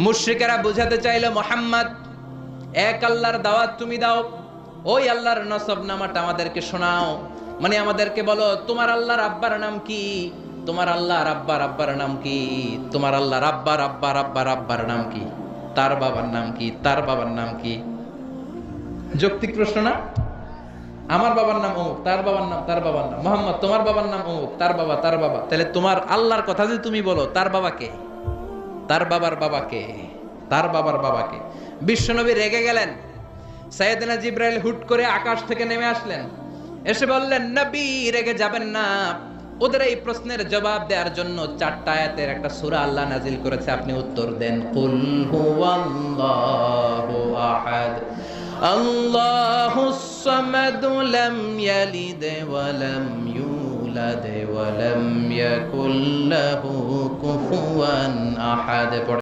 মুশরিকেরা বুঝাতে চাইলো মুহাম্মদ এক আল্লাহর দাওয়াত তুমি দাও, ওই আল্লাহর নসবনামাটা আমাদেরকে শোনাও, মানে আমাদেরকে বলো তোমার আল্লাহর আব্বার নাম কি, তোমার আল্লাহর আব্বার নাম কি, তোমার আল্লাহর আব্বার নাম কি, তার বাবার নাম কি, তার বাবার নাম কি। যৌক্তিক প্রশ্ন না? আমার বাবার নাম অমুক, তার বাবার নাম, তার বাবার নাম মুহাম্মদ, তোমার বাবার নাম অমুক, তার বাবা, তার বাবা। তাহলে তোমার আল্লাহর কথা যদি তুমি বলো, তার বাবাকে, তার বাবার বাবাকে, তার বাবার বাবাকে। বিশ্বনবী রেগে গেলেন। সাইয়েদনা জিবরাইল হুট করে আকাশ থেকে নেমে আসলেন, এসে বললেন নবী রেগে যাবেন না, ওদের এই প্রশ্নের জবাব দেওয়ার জন্য 4টা আয়াতের একটা সূরা আল্লাহ নাজিল করেছে, আপনি উত্তর দেন। কুল হুয়াল্লাহু আহাদ আল্লাহুস সামাদ লাম ইয়ালিদ ওয়া লাম ইউলাদ ওয়া লাম ইয়াকুল লাহু কুফুয়ান আহাদ।